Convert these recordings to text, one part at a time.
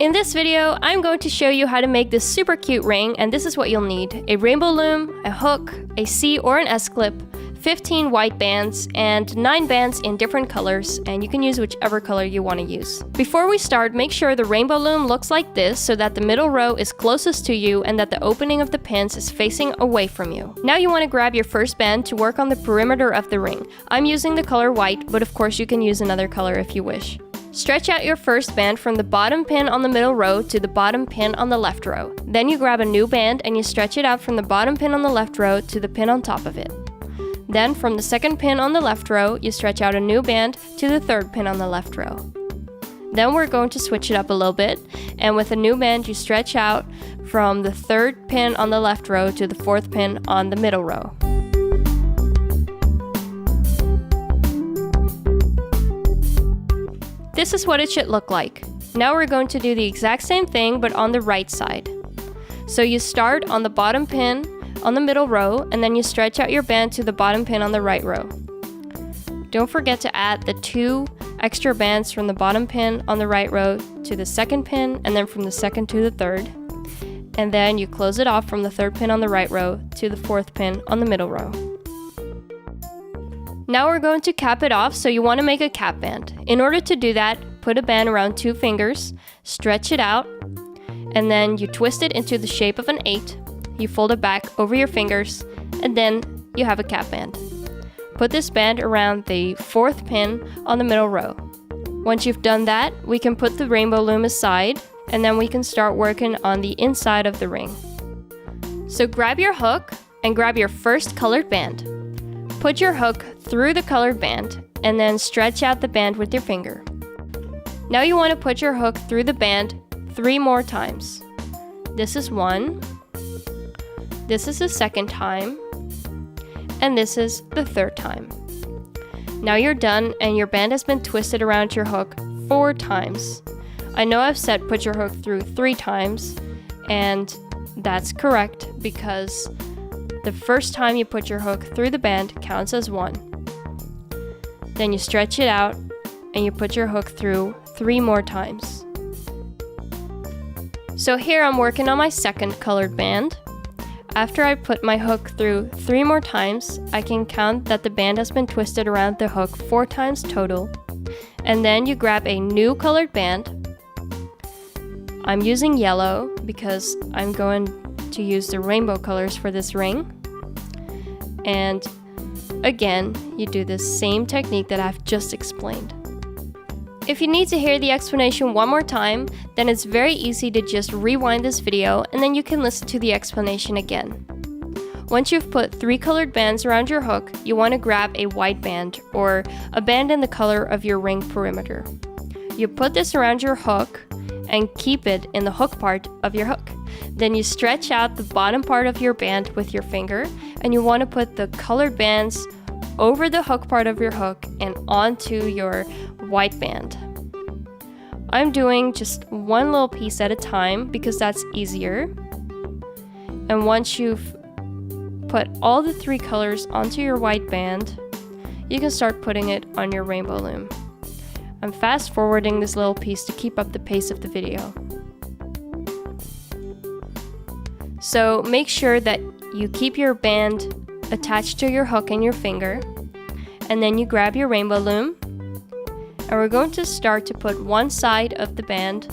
In this video, I'm going to show you how to make this super cute ring, and this is what you'll need: a rainbow loom, a hook, a C or an S clip, 15 white bands, and 9 bands in different colors, and you can use whichever color you want to use. Before we start, make sure the rainbow loom looks like this so that the middle row is closest to you and that the opening of the pins is facing away from you. Now you want to grab your first band to work on the perimeter of the ring. I'm using the color white, but of course you can use another color if you wish. Stretch out your first band from the bottom pin on the middle row to the bottom pin on the left row. Then you grab a new band and you stretch it out from the bottom pin on the left row to the pin on top of it. Then from the second pin on the left row, you stretch out a new band to the third pin on the left row. Then we're going to switch it up a little bit, and with a new band you stretch out from the third pin on the left row to the fourth pin on the middle row. This is what it should look like. Now we're going to do the exact same thing but on the right side. So you start on the bottom pin on the middle row and then you stretch out your band to the bottom pin on the right row. Don't forget to add the 2 extra bands from the bottom pin on the right row to the second pin and then from the second to the third. And then you close it off from the third pin on the right row to the fourth pin on the middle row. Now we're going to cap it off, so you want to make a cap band. In order to do that, put a band around 2 fingers, stretch it out, and then you twist it into the shape of an 8. You fold it back over your fingers, and then you have a cap band. Put this band around the 4th pin on the middle row. Once you've done that, we can put the rainbow loom aside, and then we can start working on the inside of the ring. So grab your hook and grab your first colored band. Put your hook through the colored band and then stretch out the band with your finger. Now you want to put your hook through the band 3 more times. This is 1, this is the 2nd time, and this is the 3rd time. Now you're done and your band has been twisted around your hook 4 times. I know I've said put your hook through 3 times, and that's correct because the first time you put your hook through the band counts as 1. Then you stretch it out and you put your hook through 3 more times. So here I'm working on my 2nd colored band. After I put my hook through 3 more times, I can count that the band has been twisted around the hook 4 times total. And then you grab a new colored band. I'm using yellow because I'm going to use the rainbow colors for this ring. And again, you do the same technique that I've just explained. If you need to hear the explanation one more time, then it's very easy to just rewind this video and then you can listen to the explanation again. Once you've put 3 colored bands around your hook, you want to grab a white band or a band in the color of your ring perimeter. You put this around your hook and keep it in the hook part of your hook. Then you stretch out the bottom part of your band with your finger, and you want to put the colored bands over the hook part of your hook and onto your white band. I'm doing just one little piece at a time because that's easier. And once you've put all the 3 colors onto your white band, you can start putting it on your rainbow loom. I'm fast forwarding this little piece to keep up the pace of the video. So make sure that you keep your band attached to your hook and your finger, and then you grab your rainbow loom, and we're going to start to put one side of the band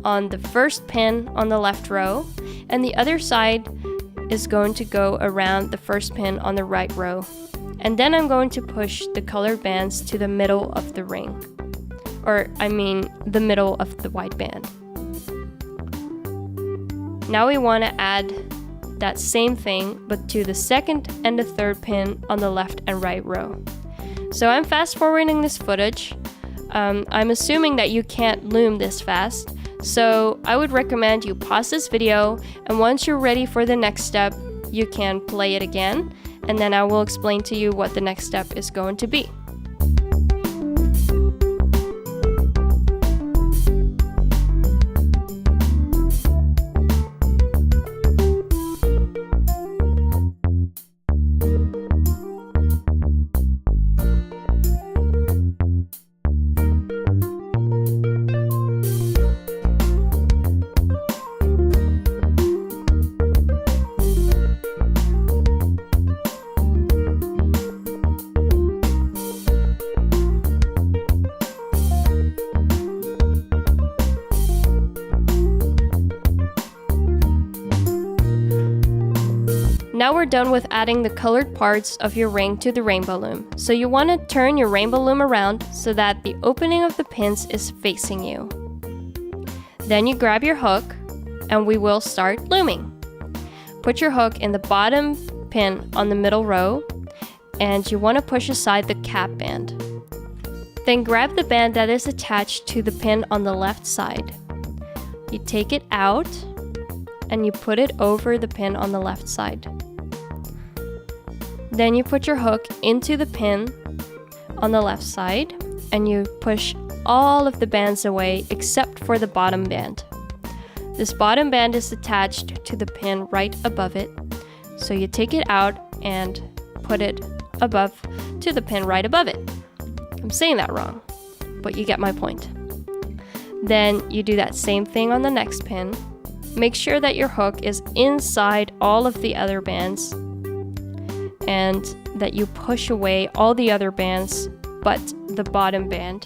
on the first pin on the left row, and the other side is going to go around the first pin on the right row. And then I'm going to push the colored bands to the middle of the ring. Or, I mean, the middle of the white band. Now we want to add that same thing, but to the 2nd and the 3rd pin on the left and right row. So I'm fast forwarding this footage. I'm assuming that you can't loom this fast, so I would recommend you pause this video, and once you're ready for the next step, you can play it again, and then I will explain to you what the next step is going to be. Now we're done with adding the colored parts of your ring to the Rainbow Loom. So you want to turn your Rainbow Loom around so that the opening of the pins is facing you. Then you grab your hook and we will start looming. Put your hook in the bottom pin on the middle row and you want to push aside the cap band. Then grab the band that is attached to the pin on the left side. You take it out and you put it over the pin on the left side. Then you put your hook into the pin on the left side and you push all of the bands away except for the bottom band. This bottom band is attached to the pin right above it, so you take it out and put it above to the pin right above it. I'm saying that wrong, but you get my point. Then you do that same thing on the next pin. Make sure that your hook is inside all of the other bands and that you push away all the other bands but the bottom band,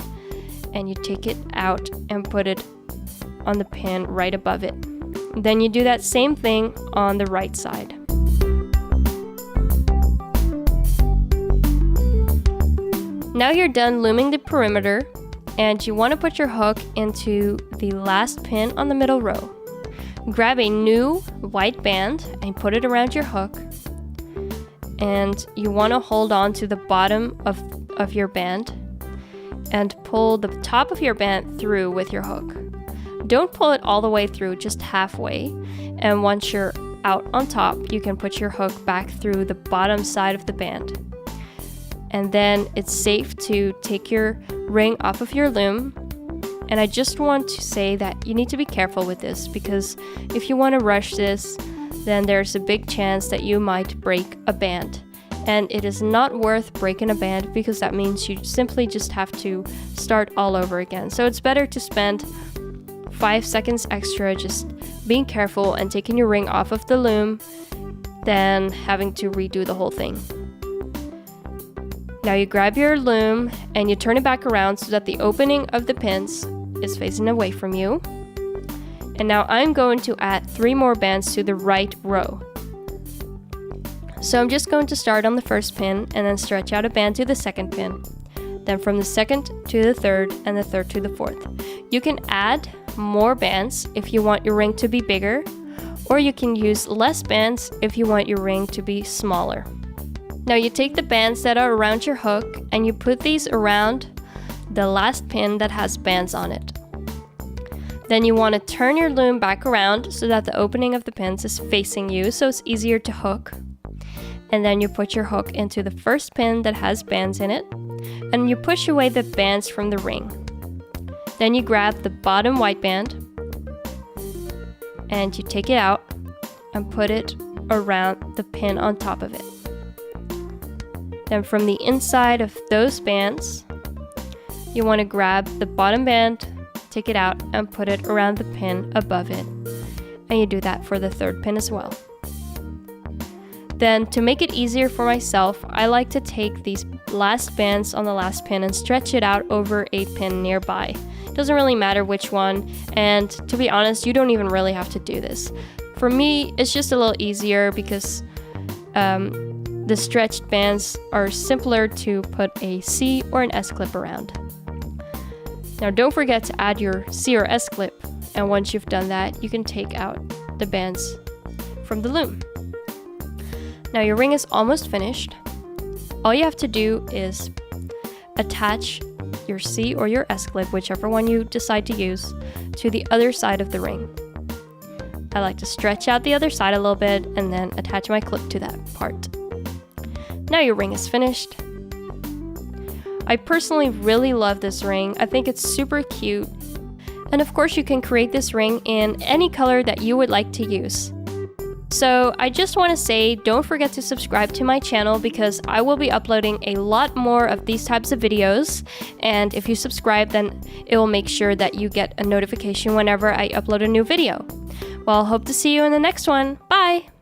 and you take it out and put it on the pin right above it. Then you do that same thing on the right side. Now you're done looming the perimeter and you want to put your hook into the last pin on the middle row. Grab a new white band and put it around your hook, and you want to hold on to the bottom of your band and pull the top of your band through with your hook. Don't pull it all the way through, just halfway, and once you're out on top, you can put your hook back through the bottom side of the band. And then it's safe to take your ring off of your loom. And I just want to say that you need to be careful with this, because if you want to rush this, then there's a big chance that you might break a band. And it is not worth breaking a band, because that means you simply just have to start all over again. So it's better to spend 5 seconds extra just being careful and taking your ring off of the loom than having to redo the whole thing. Now you grab your loom and you turn it back around so that the opening of the pins is facing away from you. And now I'm going to add 3 more bands to the right row. So I'm just going to start on the first pin and then stretch out a band to the second pin. Then from the second to the third and the third to the fourth. You can add more bands if you want your ring to be bigger, or you can use less bands if you want your ring to be smaller. Now you take the bands that are around your hook and you put these around the last pin that has bands on it. Then you want to turn your loom back around so that the opening of the pins is facing you, so it's easier to hook. And then you put your hook into the first pin that has bands in it, and you push away the bands from the ring. Then you grab the bottom white band and you take it out and put it around the pin on top of it. Then from the inside of those bands, you want to grab the bottom band, take it out, and put it around the pin above it. And you do that for the third pin as well. Then to make it easier for myself, I like to take these last bands on the last pin and stretch it out over a pin nearby. It doesn't really matter which one, and to be honest, you don't even really have to do this. For me, it's just a little easier because the stretched bands are simpler to put a C or an S clip around. Now don't forget to add your C or S clip, and once you've done that, you can take out the bands from the loom. Now your ring is almost finished. All you have to do is attach your C or your S clip, whichever one you decide to use, to the other side of the ring. I like to stretch out the other side a little bit and then attach my clip to that part. Now your ring is finished. I personally really love this ring. I think it's super cute. And of course you can create this ring in any color that you would like to use. So I just want to say, don't forget to subscribe to my channel because I will be uploading a lot more of these types of videos. And if you subscribe, then it will make sure that you get a notification whenever I upload a new video. Well, hope to see you in the next one. Bye!